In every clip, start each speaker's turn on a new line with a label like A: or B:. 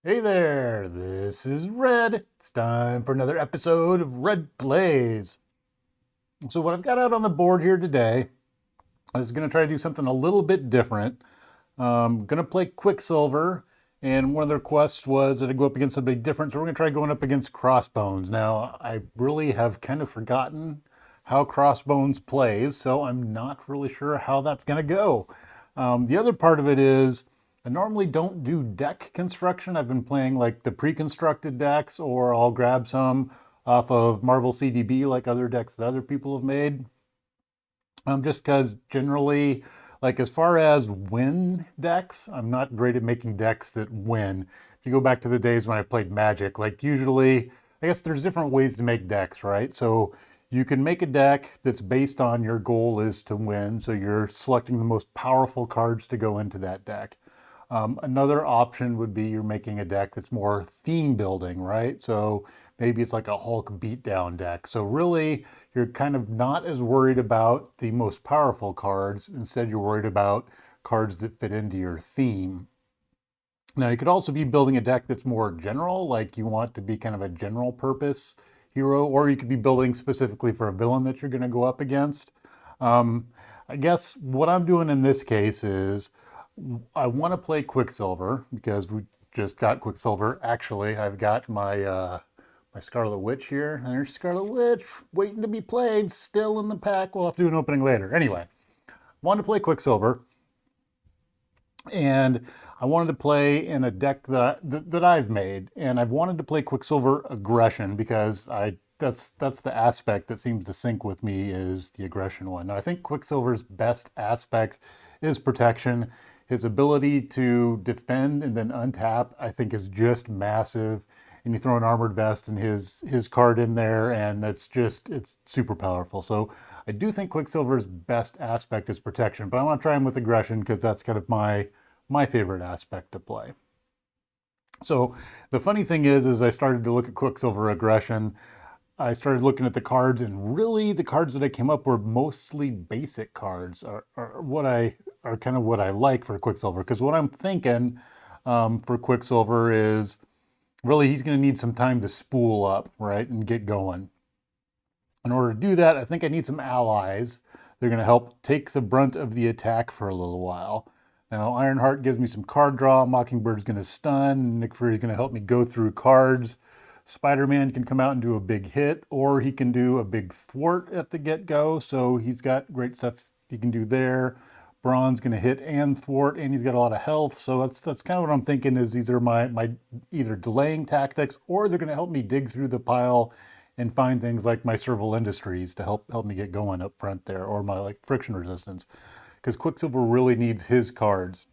A: Hey there, this is Red. It's time for another episode of Red Plays. So what I've got out on the board here today is going to try to do something a little bit different. I'm going to play Quicksilver, and one of the requests was that I go up against somebody different, so we're going to try going up against Crossbones. Now, I really have kind of forgotten how Crossbones plays, so I'm not really sure how that's going to go. The other part of it is I normally don't do deck construction. I've been playing like the pre-constructed decks, or I'll grab some off of Marvel CDB like other decks that other people have made. Just because generally, like as far as win decks, I'm not great at making decks that win. If you go back to the days when I played Magic, like usually, I guess there's different ways to make decks, right? So you can make a deck that's based on your goal is to win. So you're selecting the most powerful cards to go into that deck. Another option would be you're making a deck that's more theme building, right? So maybe it's like a Hulk beatdown deck. So really, you're kind of not as worried about the most powerful cards. Instead, you're worried about cards that fit into your theme. Now, you could also be building a deck that's more general, like you want to be kind of a general purpose hero, or you could be building specifically for a villain that you're going to go up against. Um, I guess what I'm doing in this case is I want to play Quicksilver because we just got Quicksilver. Actually, I've got my Scarlet Witch here. There's Scarlet Witch waiting to be played, still in the pack. We'll have to do an opening later. Anyway, wanted to play Quicksilver, and I wanted to play in a deck that I've made, and I've wanted to play Quicksilver Aggression because I that's the aspect that seems to sync with me is the aggression one. Now, I think Quicksilver's best aspect is protection. His ability to defend and then untap, I think, is just massive. And you throw an armored vest and his card in there, and it's super powerful. So I do think Quicksilver's best aspect is protection, but I want to try him with aggression because that's kind of my favorite aspect to play. So the funny thing is, as I started to look at Quicksilver aggression, I started looking at the cards, and really the cards that I came up were mostly basic cards, are what I are kind of what I like for Quicksilver. Because what I'm thinking for Quicksilver is really he's going to need some time to spool up, right, and get going. In order to do that, I think I need some allies. They're going to help take the brunt of the attack for a little while. Now, Ironheart gives me some card draw. Mockingbird's going to stun. Nick Fury's going to help me go through cards. Spider-Man can come out and do a big hit, or he can do a big thwart at the get-go. So he's got great stuff he can do there. Brawn's going to hit and thwart, and he's got a lot of health. So that's kind of what I'm thinking is these are my either delaying tactics, or they're going to help me dig through the pile and find things like my serval industries to help me get going up front there, or my like friction resistance, because Quicksilver really needs his cards.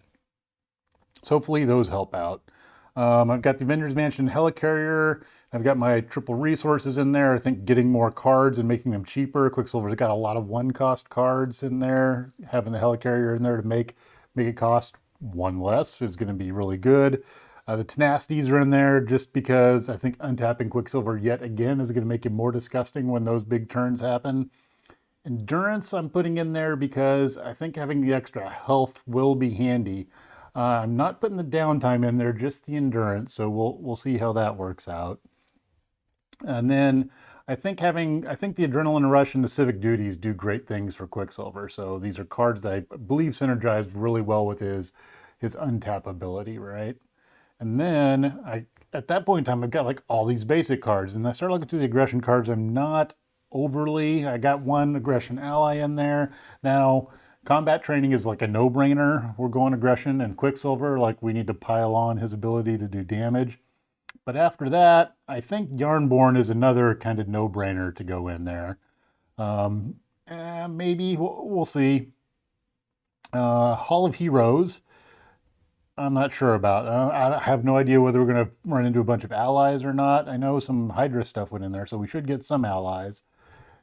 A: So hopefully those help out. I've got the Avengers Mansion Helicarrier. I've got my triple resources in there. I think getting more cards and making them cheaper. Quicksilver's got a lot of one-cost cards in there. Having the Helicarrier in there to make it cost one less is going to be really good. The tenacities are in there just because I think untapping Quicksilver yet again is going to make it more disgusting when those big turns happen. Endurance I'm putting in there because I think having the extra health will be handy. I'm not putting the downtime in there, just the endurance. So we'll see how that works out. And then I think the adrenaline rush and the civic duties do great things for Quicksilver. So these are cards that I believe synergize really well with his untap ability, right? And then at that point in time, I've got like all these basic cards, and I started looking through the aggression cards. I'm not overly. I got one aggression ally in there. Now, combat training is like a no-brainer. We're going aggression, and Quicksilver, like we need to pile on his ability to do damage. But after that, I think Yarnborn is another kind of no-brainer to go in there. Maybe we'll see. Hall of Heroes. I'm not sure about. I have no idea whether we're going to run into a bunch of allies or not. I know some Hydra stuff went in there, so we should get some allies.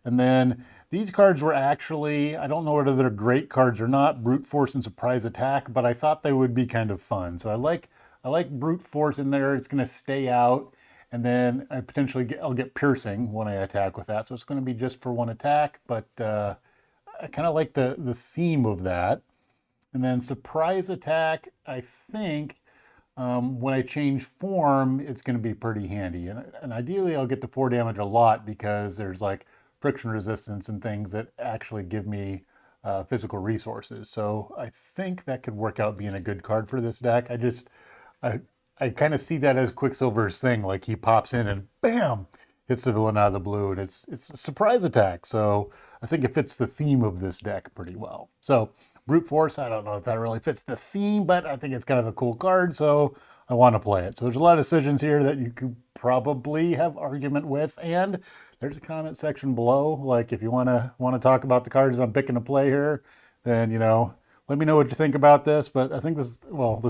A: And then these cards were actually, I don't know whether they're great cards or not, Brute Force and Surprise Attack, but I thought they would be kind of fun. So I like Brute Force in there. It's going to stay out, and then I'll get Piercing when I attack with that. So it's going to be just for one attack, but I kind of like the theme of that. And then Surprise Attack, I think when I change form, it's going to be pretty handy. And ideally, I'll get the 4 damage a lot because there's like friction resistance and things that actually give me physical resources. So I think that could work out being a good card for this deck. I, I kind of see that as Quicksilver's thing. Like he pops in and bam, hits the villain out of the blue, and it's a surprise attack. So I think it fits the theme of this deck pretty well. So Brute Force, I don't know if that really fits the theme, but I think it's kind of a cool card, so I want to play it. So there's a lot of decisions here that you could probably have argument with, and there's a comment section below. Like if you want to talk about the cards I'm picking to play here, then let me know what you think about this. But I think this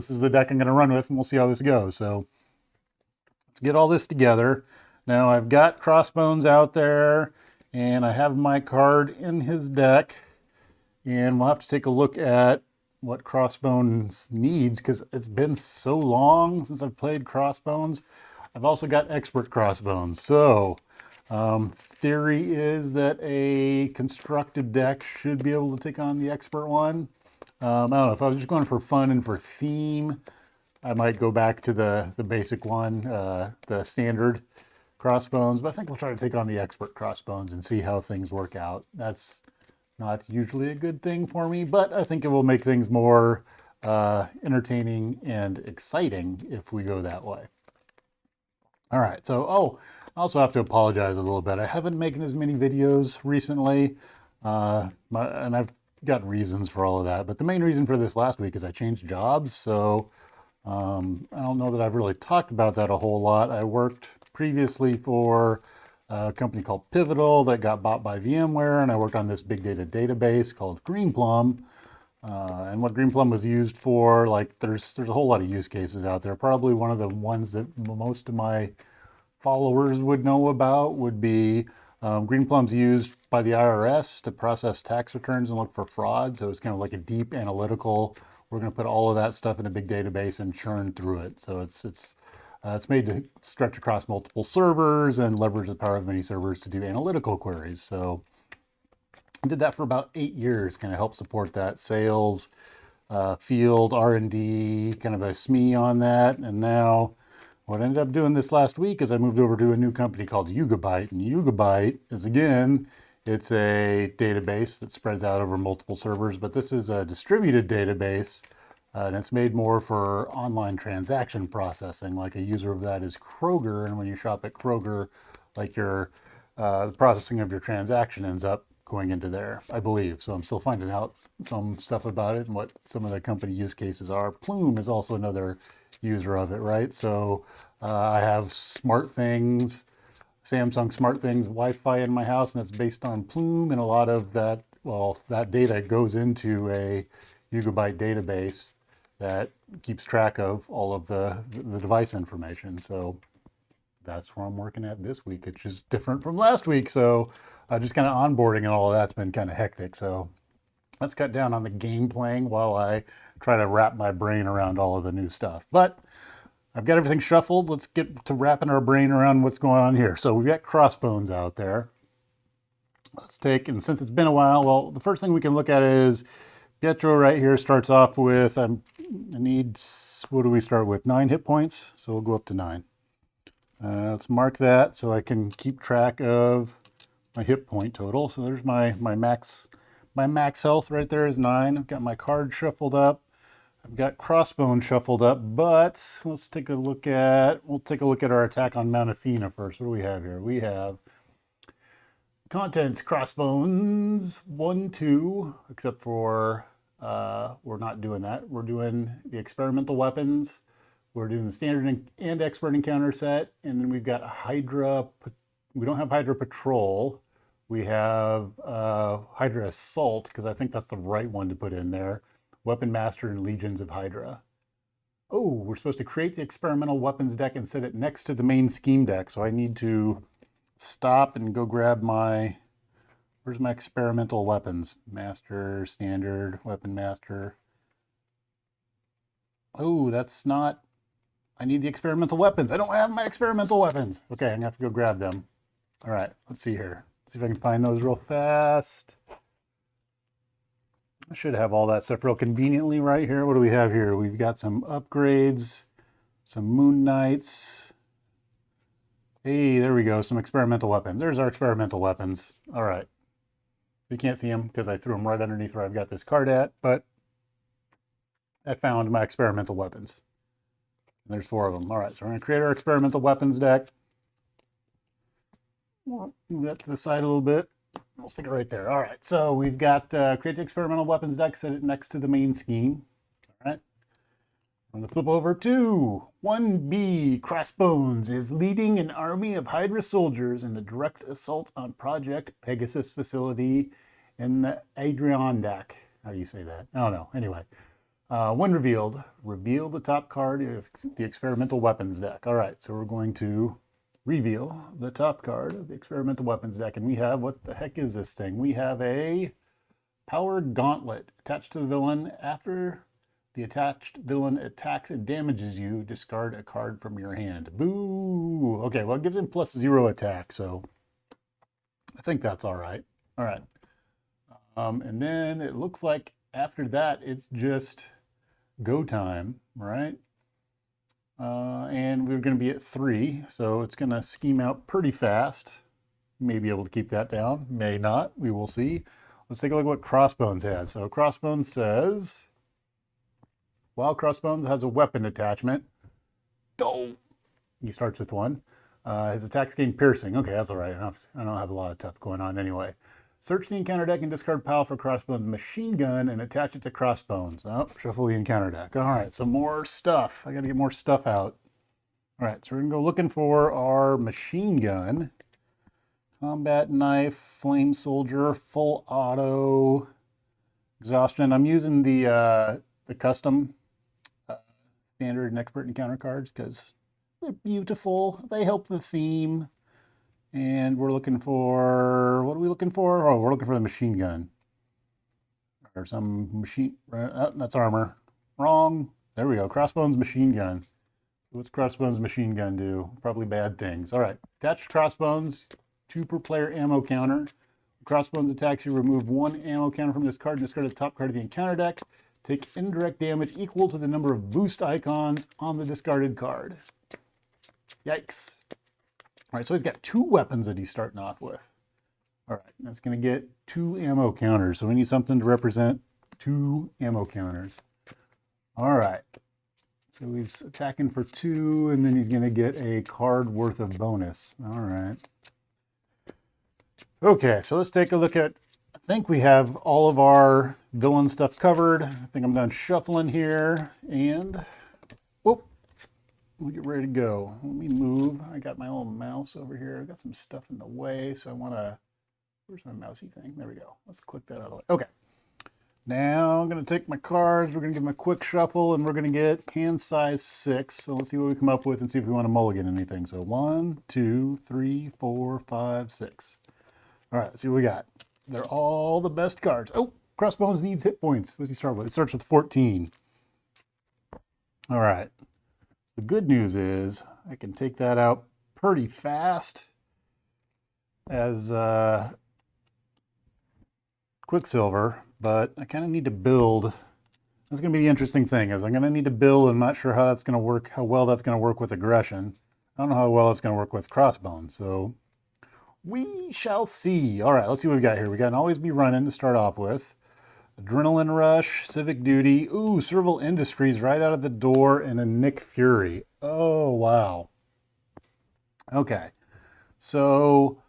A: is the deck I'm going to run with, and we'll see how this goes. So let's get all this together. Now I've got Crossbones out there, and I have my card in his deck. And we'll have to take a look at what Crossbones needs because it's been so long since I've played Crossbones. I've also got Expert Crossbones. So theory is that a constructed deck should be able to take on the Expert one. I don't know, if I was just going for fun and for theme, I might go back to the basic one, the standard Crossbones. But I think we'll try to take on the Expert Crossbones and see how things work out. That's not usually a good thing for me, but I think it will make things more entertaining and exciting if we go that way. All right, so, I also have to apologize a little bit. I haven't making as many videos recently, and I've got reasons for all of that, but the main reason for this last week is I changed jobs, so I don't know that I've really talked about that a whole lot. I worked previously for a company called Pivotal that got bought by VMware, and I worked on this big data database called Greenplum. And what Greenplum was used for, like there's a whole lot of use cases out there. Probably one of the ones that most of my followers would know about would be Greenplum's used by the IRS to process tax returns and look for fraud. So it's kind of like a deep analytical. We're going to put all of that stuff in a big database and churn through it. So it's made to stretch across multiple servers and leverage the power of many servers to do analytical queries. So I did that for about 8 years, kind of help support that sales, field, R&D, kind of a SME on that. And now what I ended up doing this last week is I moved over to a new company called Yugabyte. And Yugabyte is, again, it's a database that spreads out over multiple servers, but this is a distributed database. And it's made more for online transaction processing. Like a user of that is Kroger, and when you shop at Kroger, like the processing of your transaction ends up going into there, I believe. So I'm still finding out some stuff about it and what some of the company use cases are. Plume is also another user of it, right? So I have smart things, Samsung smart things, Wi-Fi in my house, and it's based on Plume, and a lot of that, that data goes into a Yugabyte database that keeps track of all of the device information. So that's where I'm working at this week. It's just different from last week. So just kind of onboarding and all of that's been kind of hectic. So let's cut down on the game playing while I try to wrap my brain around all of the new stuff. But I've got everything shuffled. Let's get to wrapping our brain around what's going on here. So we've got Crossbones out there. Let's take, and since it's been a while, well, the first thing we can look at is Pietro right here starts off with, I need, what do we start with? 9 hit points. So we'll go up to 9. Let's mark that so I can keep track of my hit point total. So there's my max health right there is 9. I've got my card shuffled up. I've got Crossbone shuffled up, but let's take a look at, our attack on Mount Athena first. What do we have here? We have contents, Crossbones 1, 2, except for we're not doing that. We're doing the experimental weapons. We're doing the standard and expert encounter set. And then we've got Hydra. We don't have Hydra Patrol. We have Hydra Assault, because I think that's the right one to put in there. Weapon Master and Legions of Hydra. Oh, we're supposed to create the experimental weapons deck and set it next to the main scheme deck. So I need to stop and go grab my, where's my experimental weapons? Master, standard, weapon master. Oh, that's not, I need the experimental weapons. I don't have my experimental weapons. Okay, I'm gonna have to go grab them. All right, let's see here. Let's see if I can find those real fast. I should have all that stuff real conveniently right here. What do we have here? We've got some upgrades. some Moon Knights. Hey, there we go. Some experimental weapons. There's our experimental weapons. All right. You can't see them because I threw them right underneath where I've got this card at, but I found my experimental weapons. And there's 4 of them. All right, so we're going to create our experimental weapons deck. Move that to the side a little bit. We'll stick it right there. All right, so we've got create the experimental weapons deck, set it next to the main scheme. All right. I'm going to flip over to 1B. Crossbones is leading an army of Hydra soldiers in a direct assault on Project Pegasus facility in the Adirondack. How do you say that? I don't know. Anyway, when revealed, reveal the top card of the experimental weapons deck. All right, so we're going to reveal the top card of the experimental weapons deck, and we have, what the heck is this thing? We have a Power Gauntlet attached to the villain. After the attached villain attacks and damages you, discard a card from your hand. Boo! Okay, well, it gives him +0 attack, so I think that's all right. All right. And then it looks like after that, it's just go time, right? And we're going to be at 3, so it's going to scheme out pretty fast. May be able to keep that down, may not. We will see. Let's take a look at what Crossbones has. So Crossbones says, while Crossbones has a weapon attachment, he starts with 1. His attacks gain piercing. Okay, that's all right. I don't have a lot of stuff going on anyway. Search the encounter deck and discard pile for Crossbones machine gun and attach it to Crossbones. Oh, shuffle the encounter deck. All right, so more stuff. I got to get more stuff out. All right, so we're going to go looking for our machine gun. Combat knife, flame soldier, full auto, exhaustion. I'm using the custom standard and expert encounter cards because they're beautiful. They help the theme. And we're looking for, what are we looking for? Oh, we're looking for the machine gun. Or some machine, oh, that's armor. Wrong. There we go. Crossbones machine gun. What's Crossbones machine gun do? Probably bad things. All right. Attach Crossbones, 2 per player ammo counter. Crossbones attacks, you remove 1 ammo counter from this card and discard the top card of the encounter deck. Take indirect damage equal to the number of boost icons on the discarded card. Yikes. All right, so he's got 2 weapons that he's starting off with. All right, that's going to get 2 ammo counters. So we need something to represent 2 ammo counters. All right, so he's attacking for 2, and then he's going to get a card worth of bonus. All right. Okay, so let's take a look at, I think we have all of our villain stuff covered. I think I'm done shuffling here, and whoop. We'll get ready to go. Let me move. I got my little mouse over here. I got some stuff in the way, so I want to, where's my mousey thing? There we go. Let's click that out of the way. Okay. Now I'm going to take my cards. We're going to give them a quick shuffle, and we're going to get hand size 6. So let's see what we come up with and see if we want to mulligan anything. So 1, 2, 3, 4, 5, 6. All right, let's see what we got. They're all the best cards. Oh, Crossbones needs hit points. What does he start with? It starts with 14. All right. The good news is I can take that out pretty fast as Quicksilver, but I kind of need to build. That's going to be the interesting thing, is I'm going to need to build. I'm not sure how that's going to work, how well that's going to work with aggression. I don't know how well it's going to work with Crossbones, so we shall see. All right, let's see what we got here. We got an Always Be Running to start off with. Adrenaline Rush, Civic Duty, ooh, Serval Industries right out of the door, and a Nick Fury. Oh, wow. Okay, so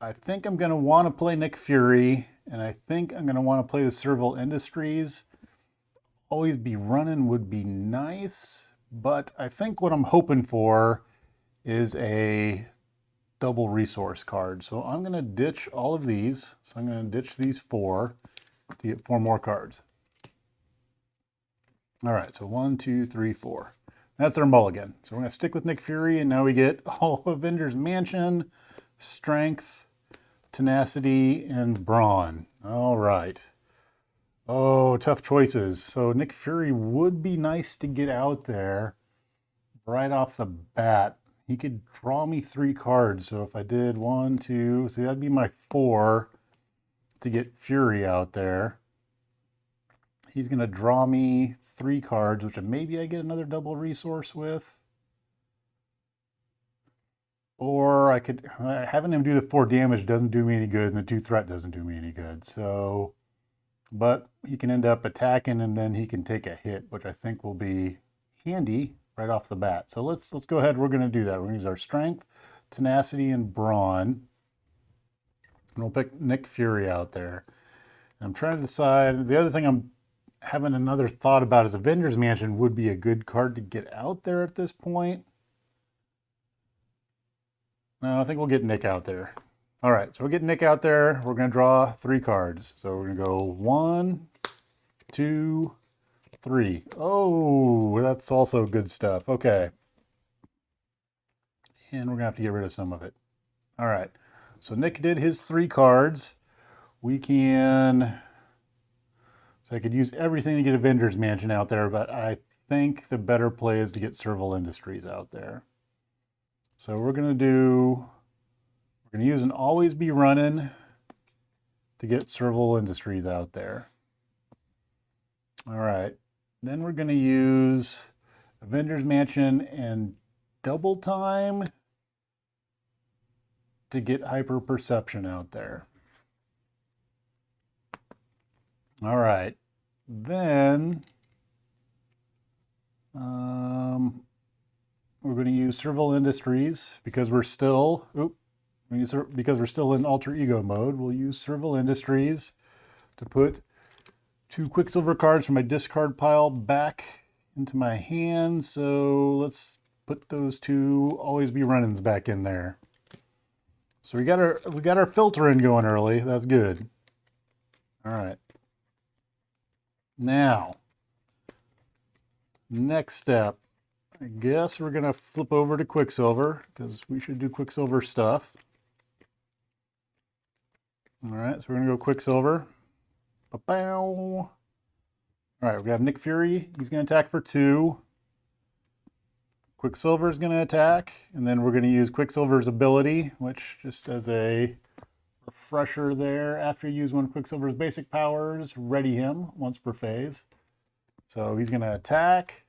A: I think I'm going to want to play Nick Fury, and I think I'm going to want to play the Serval Industries. Always Be Running would be nice, but I think what I'm hoping for is a double resource card. So I'm going to ditch all of these. So I'm going to ditch these 4. To get 4 more cards. All right, so 1, 2, 3, 4. That's our mulligan. So we're going to stick with Nick Fury, and now we get all Avengers Mansion, Strength, Tenacity, and Brawn. All right. Oh, tough choices. So Nick Fury would be nice to get out there right off the bat. He could draw me 3 cards. So if I did 1, 2, so that'd be my 4. To get Fury out there. He's going to draw me 3 cards, which maybe I get another double resource with. Or I could, having him do the 4 damage doesn't do me any good, and the 2 threat doesn't do me any good. So, but he can end up attacking, and then he can take a hit, which I think will be handy right off the bat. So let's go ahead. We're going to do that. We're going to use our strength, tenacity, and brawn. And we'll pick Nick Fury out there. And I'm trying to decide. The other thing I'm having another thought about is Avengers Mansion would be a good card to get out there at this point. No, I think we'll get Nick out there. All right, so we'll get Nick out there. We're going to draw 3 cards. So we're going to go 1, 2, 3. Oh, that's also good stuff. Okay. And we're going to have to get rid of some of it. All right, so Nick did his 3 cards. We can... So I could use everything to get Avengers Mansion out there, but I think the better play is to get Serval Industries out there. So we're going to use an Always Be Running to get Serval Industries out there. All right. Then we're going to use Avengers Mansion and Double Time to get Hyper Perception out there. All right. Then we're going to use Serval Industries because we're still in alter ego mode. We'll use Serval Industries to put 2 Quicksilver cards from my discard pile back into my hand. So let's put those 2 Always Be Runnings back in there. So we got our filtering going early. That's good. All right. Now, next step, I guess we're going to flip over to Quicksilver because we should do Quicksilver stuff. All right, so we're going to go Quicksilver. Ba-bow. All right, we're going to have Nick Fury. He's going to attack for 2. Quicksilver is going to attack, and then we're going to use Quicksilver's ability, which just as a refresher there, after you use one of Quicksilver's basic powers, ready him once per phase. So he's going to attack,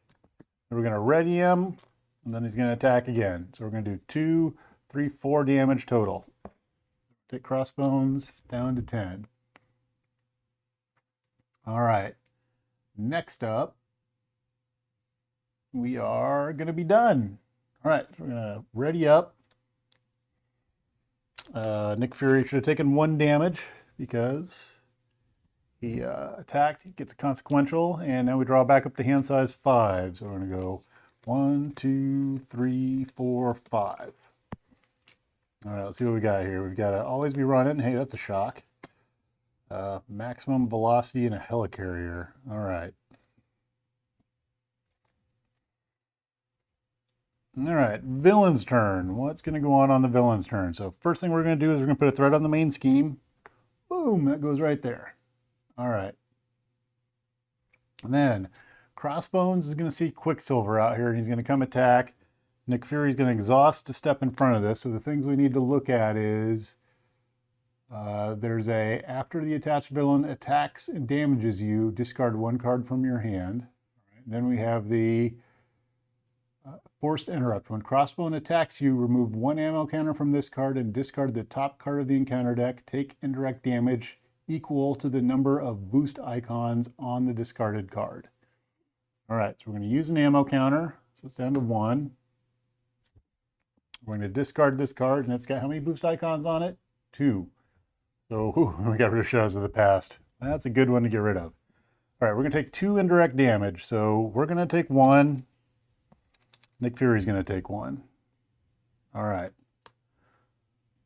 A: we're going to ready him, and then he's going to attack again. So we're going to do 2, 3, 4 damage total. Take Crossbones down to 10. All right, next up, we are going to be done. All right, so we're going to ready up. Nick Fury should have taken 1 damage because he attacked. He gets a consequential, and now we draw back up to hand size 5. So we're going to go 1, 2, 3, 4, 5. All right, let's see what we got here. We've got to Always Be Running. Hey, that's a shock. Maximum velocity and a helicarrier. All right. All right, villain's turn. What's going to go on the villain's turn? So first thing we're going to do is we're going to put a threat on the main scheme. Boom, that goes right there. All right. And then Crossbones is going to see Quicksilver out here, and he's going to come attack. Nick Fury is going to exhaust to step in front of this. So the things we need to look at is there's a, after the attached villain attacks and damages you, discard 1 card from your hand. All right. Then we have the Forced Interrupt. When Crossbone attacks you, remove 1 ammo counter from this card and discard the top card of the encounter deck. Take indirect damage equal to the number of boost icons on the discarded card. All right, so we're going to use an ammo counter. So it's down to 1. We're going to discard this card, and it's got how many boost icons on it? 2. So we got rid of Shadows of the Past. That's a good one to get rid of. All right, we're going to take 2 indirect damage. So we're going to take 1. Nick Fury's going to take 1. All right.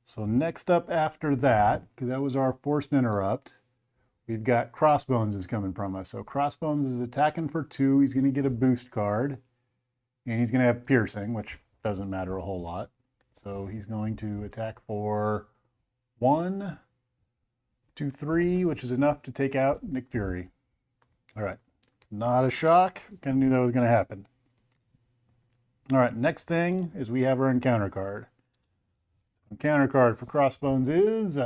A: So next up after that, because that was our Forced Interrupt, we've got Crossbones is coming from us. So Crossbones is attacking for 2. He's going to get a boost card. And he's going to have Piercing, which doesn't matter a whole lot. So he's going to attack for 1, 2, 3, which is enough to take out Nick Fury. All right. Not a shock. Kind of knew that was going to happen. All right, next thing is we have our encounter card. Encounter card for Crossbones is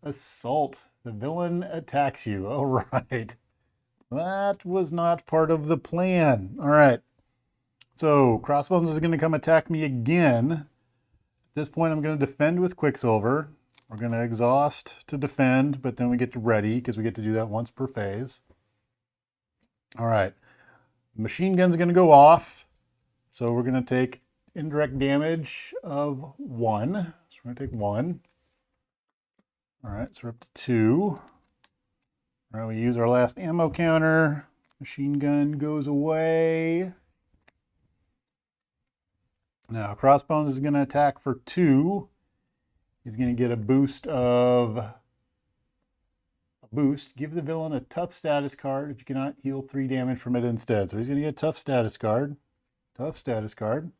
A: Assault. The villain attacks you. All right. That was not part of the plan. All right. So Crossbones is going to come attack me again. At this point, I'm going to defend with Quicksilver. We're going to exhaust to defend, but then we get to ready because we get to do that once per phase. All right. Machine gun's going to go off. So we're going to take indirect damage of 1. So we're going to take 1. All right, so we're up to 2. All right, we use our last ammo counter. Machine gun goes away. Now, Crossbones is going to attack for 2. He's going to get a boost of... Give the villain a tough status card if you cannot heal 3 damage from it instead. So he's going to get a tough status card. Tough status card.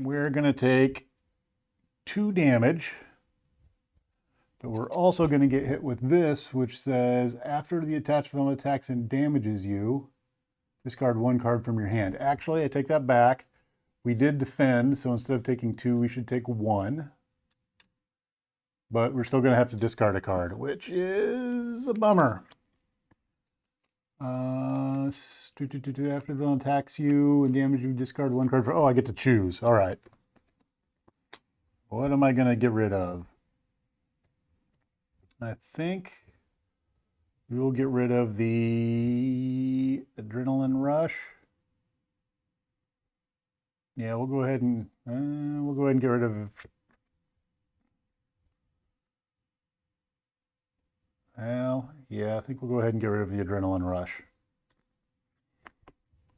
A: We're going to take 2 damage. But we're also going to get hit with this, which says, after the attached villain attacks and damages you, discard 1 card from your hand. Actually, I take that back. We did defend, so instead of taking 2, we should take 1. But we're still going to have to discard a card, which is a bummer. After the villain attacks you and damages you, discard 1 card. Oh, I get to choose. All right. What am I going to get rid of? I think we will get rid of the adrenaline rush. Yeah, we'll go ahead and get rid of. Well, yeah, I think we'll go ahead and get rid of the adrenaline rush.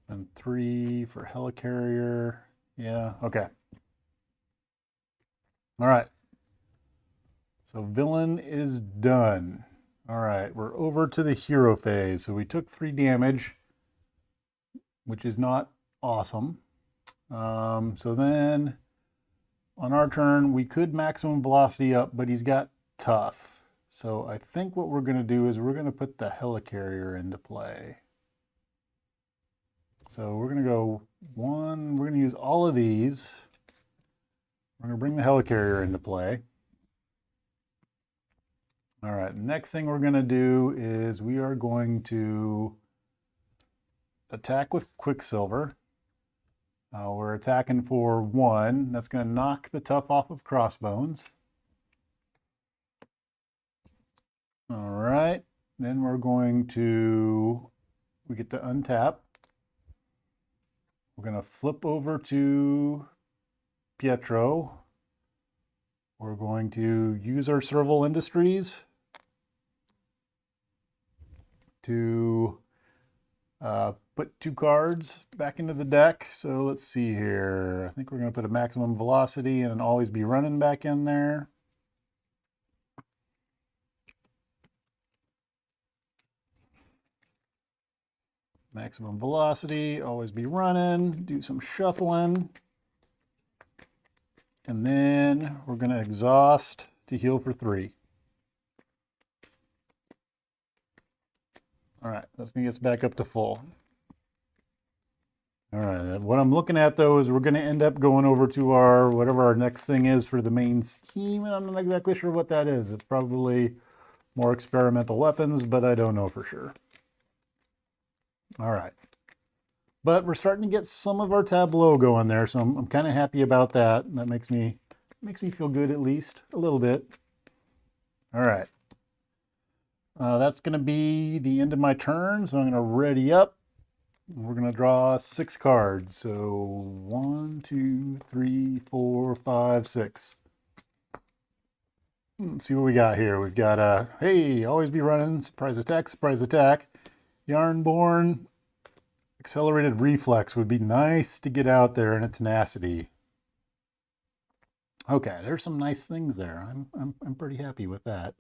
A: And 3 for helicarrier. Yeah, okay. All right. So villain is done. All right, we're over to the hero phase. So we took 3 damage, which is not awesome. So then on our turn, we could maximum velocity up, but he's got tough. So I think what we're going to do is we're going to put the helicarrier into play. So we're going to go 1, we're going to use all of these. We're going to bring the helicarrier into play. All right, next thing we're going to do is we are going to attack with Quicksilver. We're attacking for 1. That's going to knock the tough off of Crossbones. All right, then we're going to, we get to untap. We're going to flip over to Pietro. We're going to use our Serval Industries to put 2 cards back into the deck. So let's see here. I think we're going to put a maximum velocity and an always be running back in there. Maximum velocity, always be running, do some shuffling. And then we're going to exhaust to heal for 3. All right, that's going to get us back up to full. All right, what I'm looking at though is we're going to end up going over to our, whatever our next thing is for the main scheme, and I'm not exactly sure what that is. It's probably more experimental weapons, but I don't know for sure. All right. But we're starting to get some of our tableau going there, so I'm kind of happy about that. That makes me feel good, at least a little bit. All right. That's going to be the end of my turn, so I'm going to ready up. We're going to draw 6 cards. So 1, 2, 3, 4, 5, 6. Let's see what we got here. We've got hey, always be running, surprise attack. Yarnborn. Accelerated reflex would be nice to get out there in a tenacity. Okay, there's some nice things there. I'm pretty happy with that.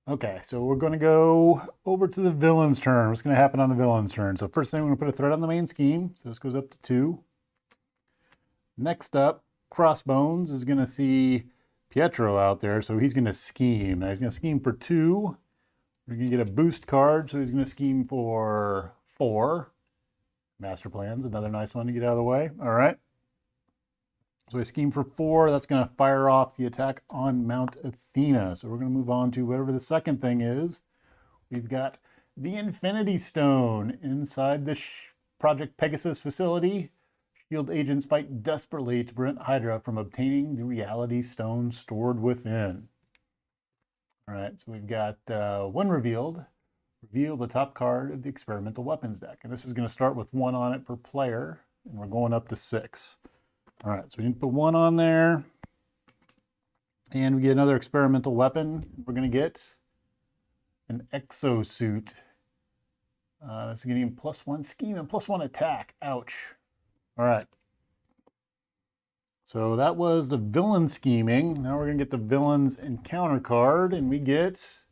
A: Okay, so we're going to go over to the villain's turn. What's going to happen on the villain's turn? So first thing, we're going to put a threat on the main scheme. So this goes up to 2. Next up, Crossbones is going to see Pietro out there, so he's going to scheme. Now he's going to scheme for 2. We're going to get a boost card, so he's going to scheme for 4. Master plan's another nice one to get out of the way. All right. So I scheme for 4. That's going to fire off the attack on Mount Athena. So we're going to move on to whatever the second thing is. We've got the Infinity Stone inside the Project Pegasus facility. Shield agents fight desperately to prevent Hydra from obtaining the Reality Stone stored within. All right, so we've got one revealed. Reveal the top card of the experimental weapons deck. And this is going to start with 1 on it per player, and we're going up to 6. All right, so we need to put 1 on there. And we get another experimental weapon. We're going to get an exosuit. This is getting +1 scheme and +1 attack. Ouch. All right. So that was the villain scheming. Now we're going to get the villain's encounter card, and we get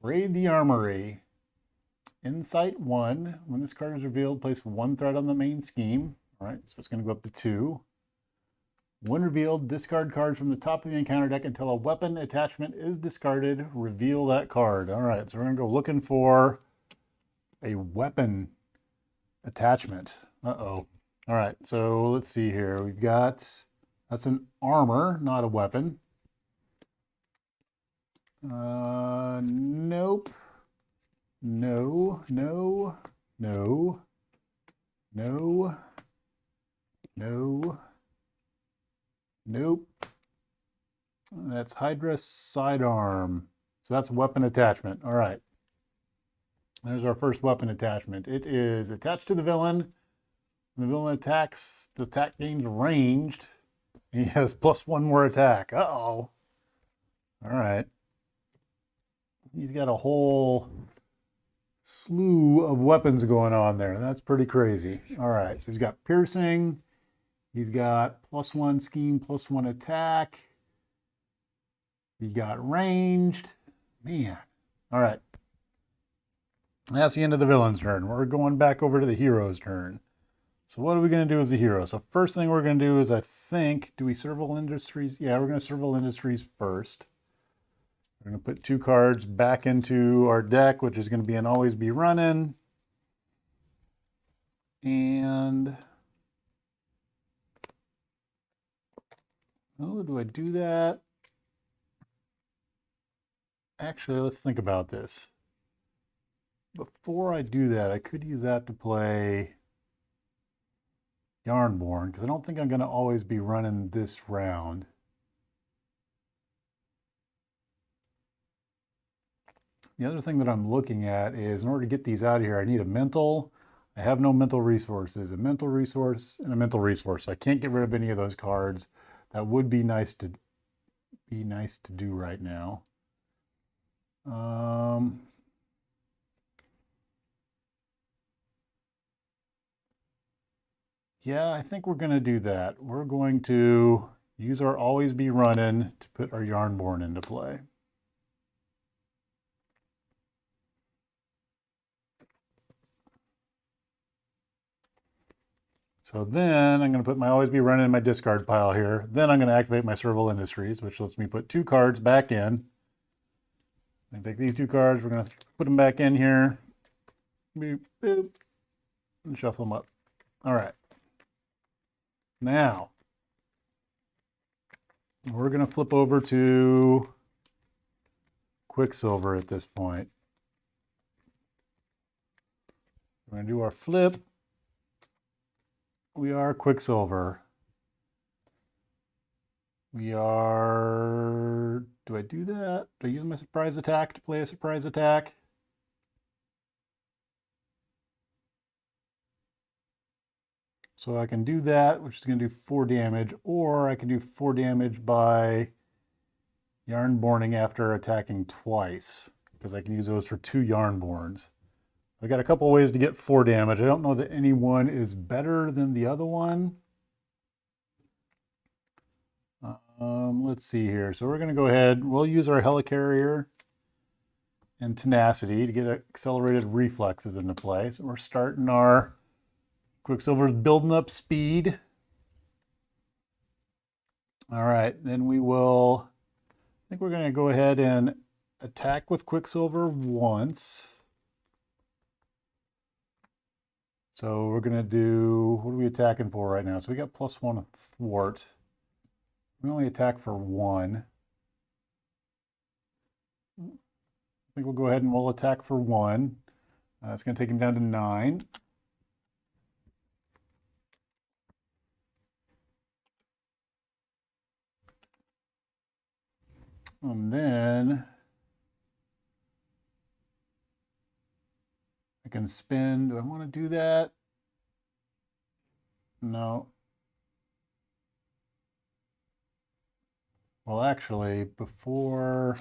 A: Raid the Armory. Insight 1. When this card is revealed, place 1 threat on the main scheme. All right, so it's going to go up to 2. When revealed, discard cards from the top of the encounter deck until a weapon attachment is discarded. Reveal that card. All right, so we're going to go looking for a weapon attachment. Uh-oh. All right, so let's see here. We've got, that's an armor, not a weapon. Nope. No, no, no, no, no, nope. That's Hydra sidearm. So that's weapon attachment. All right. There's our first weapon attachment. It is attached to the villain. When the villain attacks, the attack gains ranged. He has +1 more attack. Uh-oh. All right. He's got a whole slew of weapons going on there. That's pretty crazy. All right, so he's got piercing. He's got +1 scheme, +1 attack. He got ranged. Man. All right. That's the end of the villain's turn. We're going back over to the hero's turn. So what are we going to do as the hero? So first thing we're going to do is, I think, do we Serval Industries? Yeah, we're going to Serval Industries first. We're going to put 2 cards back into our deck, which is going to be an Always Be Running. And, oh, do I do that? Actually, let's think about this. Before I do that, I could use that to play Yarnborn, because I don't think I'm going to always be running this round. The other thing that I'm looking at is, in order to get these out of here, I need a mental. I have no mental resources, a mental resource and a mental resource. So I can't get rid of any of those cards. That would be nice to do right now. Yeah, I think we're going to do that. We're going to use our Always Be Running to put our Yarnborn into play. So then I'm going to put my Always Be Running in my discard pile here. Then I'm going to activate my Serval Industries, which lets me put 2 cards back in. And take these 2 cards, we're going to put them back in here. Boop, boop, and shuffle them up. All right. Now, we're going to flip over to Quicksilver at this point. We're going to do our flip. We are Quicksilver. We are... Do I do that? Do I use my surprise attack to play a surprise attack? So I can do that, which is going to do 4 damage, or I can do 4 damage by Yarnborning after attacking twice, because I can use those for 2 Yarnborns. I've got a couple ways to get 4 damage. I don't know that any one is better than the other one. Let's see here. So we're going to go ahead. We'll use our Helicarrier and Tenacity to get accelerated reflexes into play. So we're starting our Quicksilver's building up speed. All right, then we will, I think we're going to go ahead and attack with Quicksilver once. So we're going to do, what are we attacking for right now? So we got +1 thwart. We only attack for 1. I think we'll go ahead and we'll attack for 1. It's going to take him down to 9. And then I can spin. Do I want to do that? No. Well, actually, before,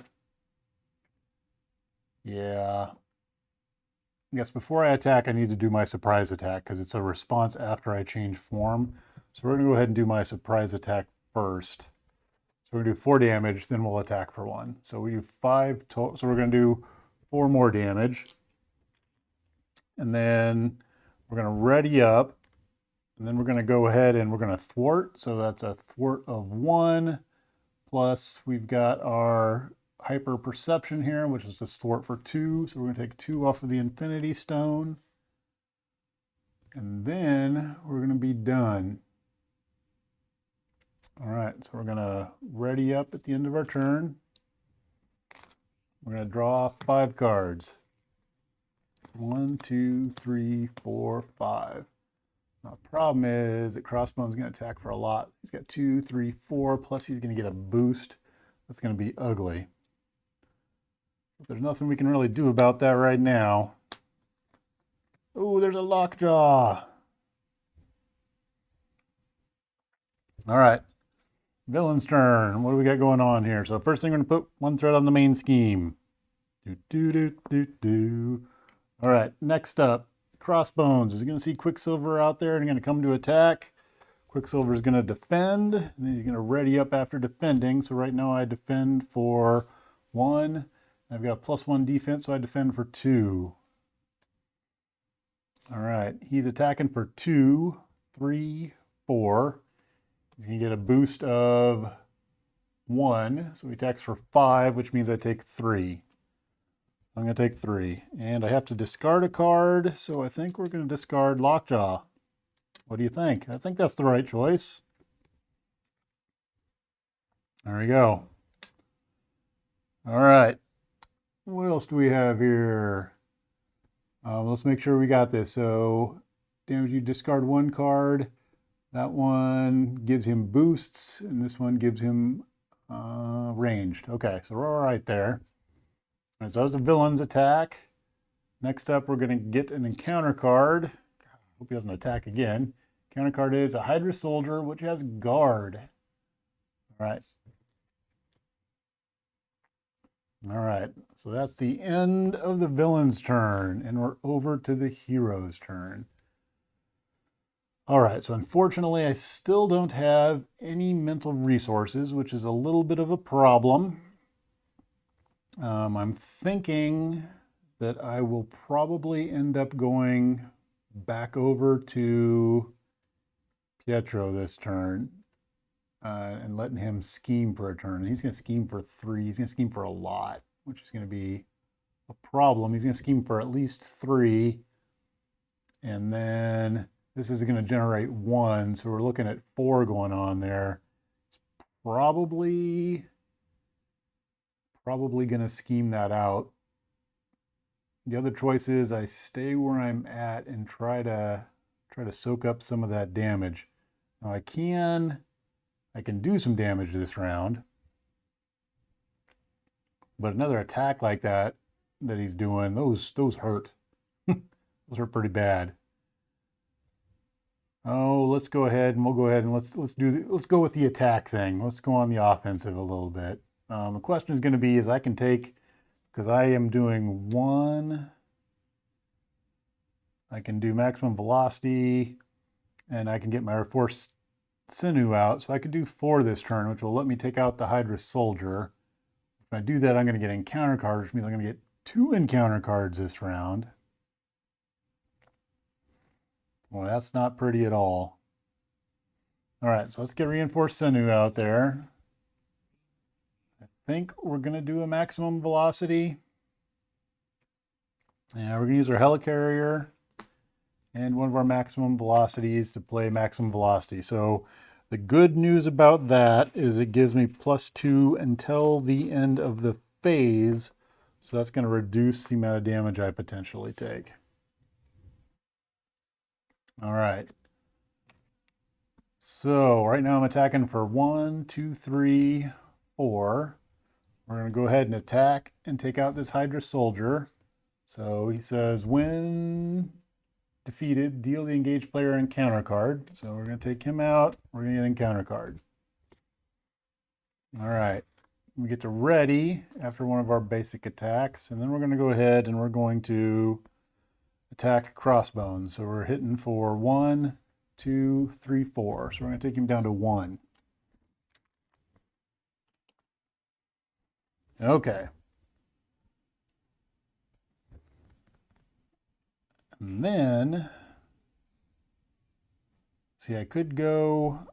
A: yeah. Yes, before I attack, I need to do my surprise attack because it's a response after I change form. So we're going to go ahead and do my surprise attack first. So we're going to do 4 damage, then we'll attack for 1. So we do 5 total. So we're going to do 4 more damage. And then we're going to ready up. And then we're going to go ahead and we're going to thwart. So that's a thwart of 1. Plus we've got our hyper perception here, which is a thwart for 2. So we're going to take 2 off of the Infinity Stone. And then we're going to be done. All right, so we're going to ready up at the end of our turn. We're going to draw 5 cards. 1, 2, 3, 4, 5. Now, the problem is that Crossbones is going to attack for a lot. He's got 2, 3, 4, plus he's going to get a boost. That's going to be ugly. There's nothing we can really do about that right now. Oh, there's a lockjaw. All right. Villain's turn. What do we got going on here? So first thing, we're going to put 1 threat on the main scheme. All right, next up, Crossbones. Is he going to see Quicksilver out there and going to come to attack? Quicksilver is going to defend, and then he's going to ready up after defending. So right now I defend for 1. I've got a +1 defense, so I defend for 2. All right, he's attacking for 2, 3, 4. He's going to get a boost of 1, so he attacks for 5, which means I take 3. I'm going to take 3. And I have to discard a card, so I think we're going to discard Lockjaw. What do you think? I think that's the right choice. There we go. All right. What else do we have here? Let's make sure we got this. So, damage, you discard 1 card. That one gives him boosts, and this one gives him ranged. Okay, so we're all right there. All right, so that's a villain's attack. Next up, we're going to get an encounter card. Hope he doesn't attack again. Counter card is a Hydra Soldier, which has guard. All right. All right, so that's the end of the villain's turn, and we're over to the hero's turn. All right, so unfortunately, I still don't have any mental resources, which is a little bit of a problem. I'm thinking that I will probably end up going back over to Pietro this turn and letting him scheme for a turn. He's going to scheme for 3. He's going to scheme for a lot, which is going to be a problem. He's going to scheme for at least 3. And then this is going to generate 1. So we're looking at 4 going on there. It's probably going to scheme that out. The other choice is I stay where I'm at and try to soak up some of that damage. Now I can do some damage this round, but another attack like that he's doing, those hurt. Those hurt pretty bad. Oh, let's go ahead and let's go with the attack thing. Let's go on the offensive a little bit. The question is going to be is I can take, because I am doing 1, I can do maximum velocity, and I can get my Force Sinew out, so I could do 4 this turn, which will let me take out the Hydra Soldier. If I do that, I'm going to get encounter cards, which means I'm going to get 2 encounter cards this round. Well, that's not pretty at all. All right, so let's get Reinforced Sinew out there. I think we're going to do a maximum velocity. Yeah, we're going to use our Helicarrier and one of our maximum velocities to play maximum velocity. So The good news about that is it gives me +2 until the end of the phase. So that's going to reduce the amount of damage I potentially take. All right. So right now I'm attacking for 1, 2, 3, 4. We're going to go ahead and attack and take out this Hydra soldier. So he says, when defeated, deal the engaged player an encounter card. So we're going to take him out. We're going to get an encounter card. All right. We get to ready after one of our basic attacks. And then we're going to go ahead and we're going to attack Crossbones. So we're hitting for 1, 2, 3, 4. So we're going to take him down to 1. Okay. And then, see, I could go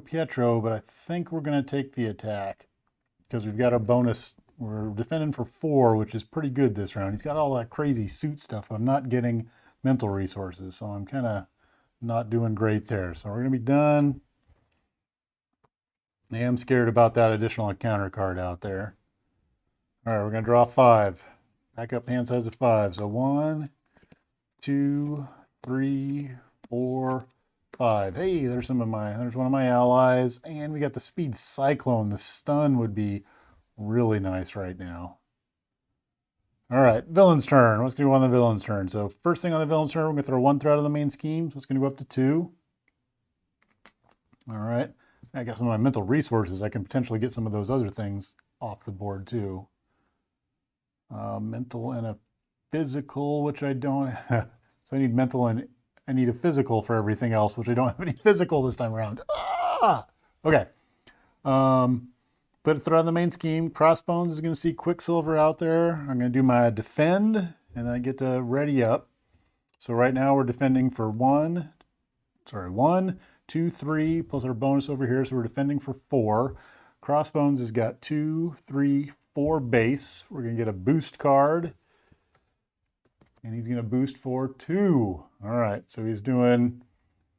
A: Pietro, but I think we're going to take the attack because we've got a bonus. We're defending for 4, which is pretty good this round. He's got all that crazy suit stuff. I'm not getting mental resources, so I'm kind of not doing great there. So we're going to be done. I am scared about that additional encounter card out there. All right, we're going to draw 5. Back up hand size of 5. So 1, 2, 3, 4, 5. Hey, there's one of my allies. And we got the speed cyclone. The stun would be really nice right now. All right, villain's turn. What's going to go on the villain's turn? So first thing on the villain's turn, we're going to throw 1 threat on the main scheme. So it's going to go up to 2. All right. I got some of my mental resources. I can potentially get some of those other things off the board too. Mental and a physical, which I don't have. So I need mental and I need a physical for everything else, which I don't have any physical this time around. Ah! Okay. But throw on the main scheme. Crossbones is going to see Quicksilver out there. I'm going to do my defend, and then I get to ready up. So right now we're defending for 1, 2, 3, plus our bonus over here. So we're defending for 4. Crossbones has got 2, 3, 4 base. We're going to get a boost card. And he's going to boost for 2. All right, so he's doing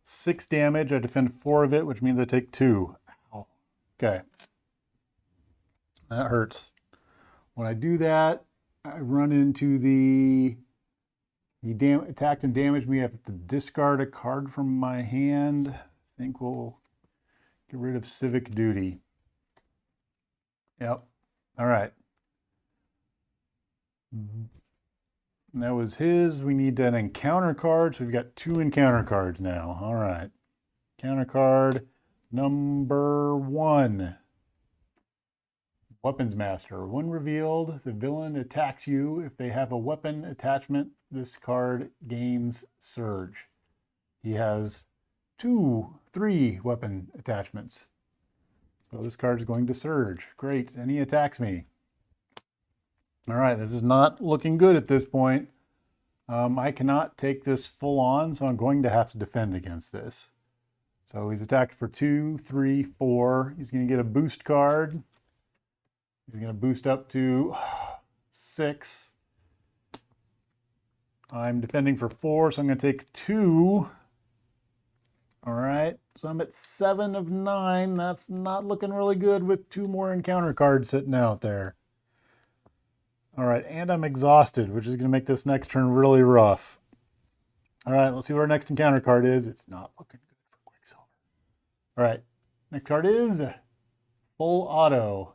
A: 6 damage. I defend 4 of it, which means I take 2. Ow. Okay. That hurts. When I do that, I run into he attacked and damaged me. I have to discard a card from my hand. I think we'll get rid of Civic Duty. Yep. All right. And that was his. We need an encounter card. So we've got 2 encounter cards now. All right. Counter card number 1. Weapons Master. When revealed, the villain attacks you. If they have a weapon attachment, this card gains Surge. He has 2, 3 weapon attachments. So this card is going to Surge. Great. And he attacks me. All right. This is not looking good at this point. I cannot take this full on, so I'm going to have to defend against this. So he's attacked for 2, 3, 4. He's going to get a boost card. He's going to boost up to 6. I'm defending for 4, so I'm going to take 2. All right, so I'm at 7 of 9. That's not looking really good with 2 more encounter cards sitting out there. All right, and I'm exhausted, which is going to make this next turn really rough. All right, let's see what our next encounter card is. It's not looking good for Quicksilver. All right, next card is Full Auto.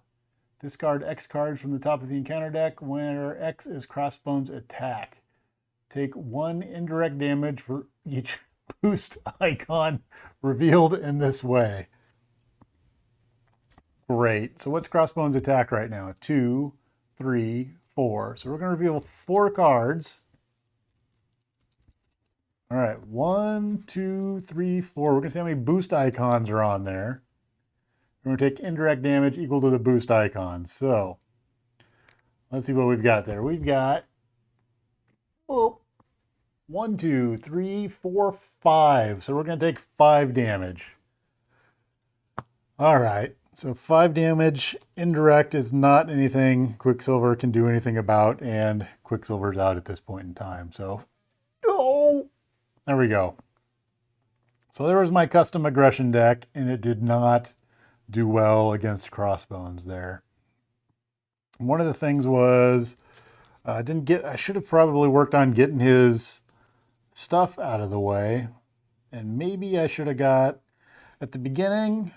A: Discard X cards from the top of the encounter deck where X is Crossbones Attack. Take 1 indirect damage for each boost icon revealed in this way. Great. So what's Crossbones Attack right now? 2, 3, 4. So we're going to reveal 4 cards. All right. 1, 2, 3, 4. We're going to see how many boost icons are on there. We're going to take indirect damage equal to the boost icon. So let's see what we've got there. We've got 1, 2, 3, 4, 5. So we're going to take 5 damage. All right. So 5 damage. Indirect is not anything Quicksilver can do anything about, and Quicksilver's out at this point in time. So, oh, there we go. So there was my custom aggression deck, and it did not do well against Crossbones there. One of the things was I should have probably worked on getting his stuff out of the way. And maybe I should have got at the beginning.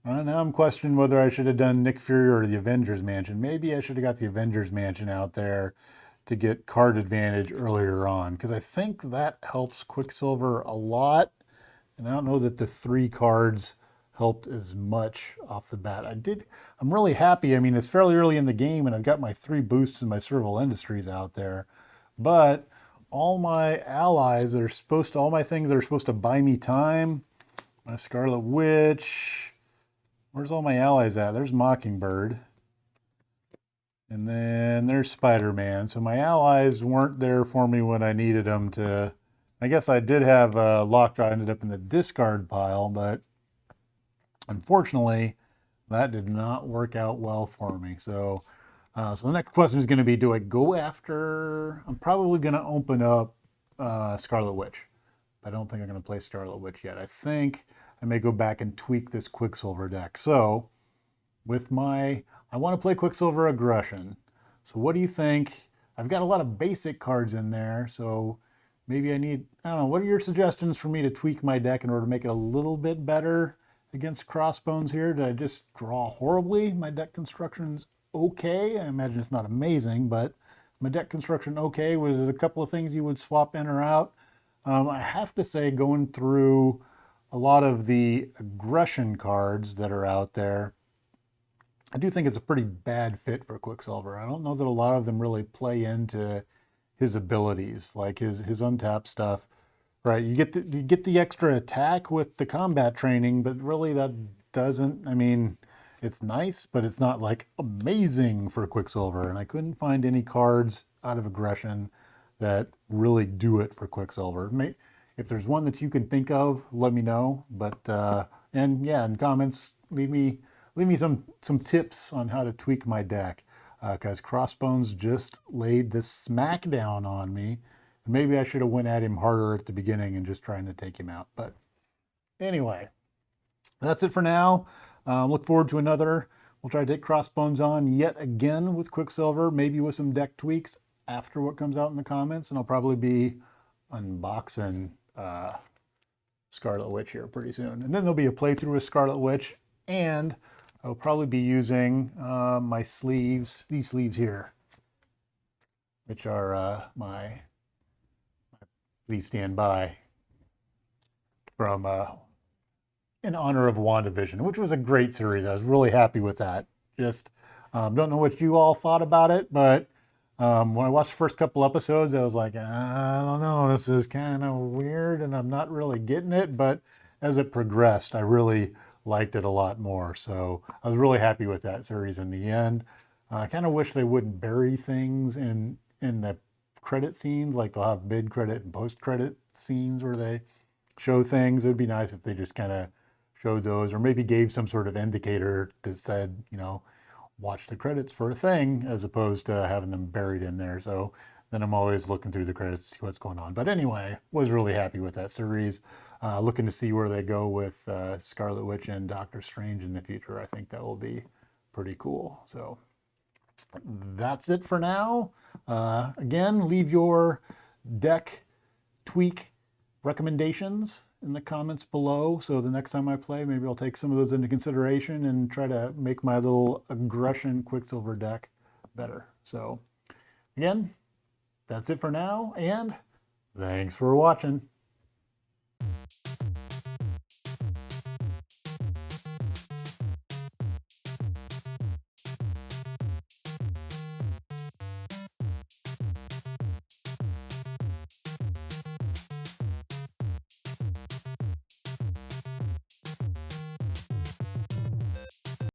A: Now I'm questioning whether I should have done Nick Fury or the Avengers Mansion. Maybe I should have got the Avengers Mansion out there to get card advantage earlier on, because I think that helps Quicksilver a lot. And I don't know that the 3 cards helped as much off the bat. I'm really happy. I mean, it's fairly early in the game and I've got my 3 boosts in my Serval Industries out there. But all my allies that are supposed to, all my things that are supposed to buy me time, my Scarlet Witch, where's all my allies at? There's Mockingbird. And then there's Spider-Man. So my allies weren't there for me when I needed them to. I guess I did have Lockjaw ended up in the discard pile, but unfortunately, that did not work out well for me. So, so the next question is going to be, do I go after? I'm probably going to open up Scarlet Witch. I don't think I'm going to play Scarlet Witch yet. I think I may go back and tweak this Quicksilver deck. So, with my, I want to play Quicksilver Aggression. So what do you think? I've got a lot of basic cards in there, so maybe I don't know, what are your suggestions for me to tweak my deck in order to make it a little bit better against Crossbones here? Did I just draw horribly? My deck construction's okay. I imagine it's not amazing, but my deck construction okay. Was there a couple of things you would swap in or out? I have to say, going through a lot of the aggression cards that are out there, I do think it's a pretty bad fit for Quicksilver. I don't know that a lot of them really play into his abilities, like his untapped stuff. Right, you get the extra attack with the combat training, but really that doesn't, I mean, it's nice, but it's not like amazing for Quicksilver. And I couldn't find any cards out of aggression that really do it for Quicksilver. If there's one that you can think of, let me know. But and yeah, in comments, leave me some tips on how to tweak my deck, because Crossbones just laid this smackdown on me. Maybe I should have went at him harder at the beginning and just trying to take him out. But anyway, that's it for now. Look forward to another. We'll try to take Crossbones on yet again with Quicksilver, maybe with some deck tweaks after what comes out in the comments. And I'll probably be unboxing Scarlet Witch here pretty soon. And then there'll be a playthrough with Scarlet Witch, and I'll probably be using my sleeves, these sleeves here, which are my Please Stand By from in honor of WandaVision, which was a great series. I was really happy with that. Just don't know what you all thought about it, but when I watched the first couple episodes, I was like, I don't know, this is kind of weird and I'm not really getting it. But as it progressed, I really liked it a lot more. So I was really happy with that series in the end. I kind of wish they wouldn't bury things in the credit scenes, like they'll have mid-credit and post-credit scenes where they show things. It would be nice if they just kind of showed those, or maybe gave some sort of indicator that said, you know, watch the credits for a thing, as opposed to having them buried in there. So then I'm always looking through the credits to see what's going on. But anyway, was really happy with that series. Looking to see where they go with Scarlet Witch and Doctor Strange in the future. I think that will be pretty cool. So that's it for now. Again, leave your deck tweak recommendations in the comments below. So the next time I play, maybe I'll take some of those into consideration and try to make my little aggression Quicksilver deck better. So again, that's it for now, and thanks for watching.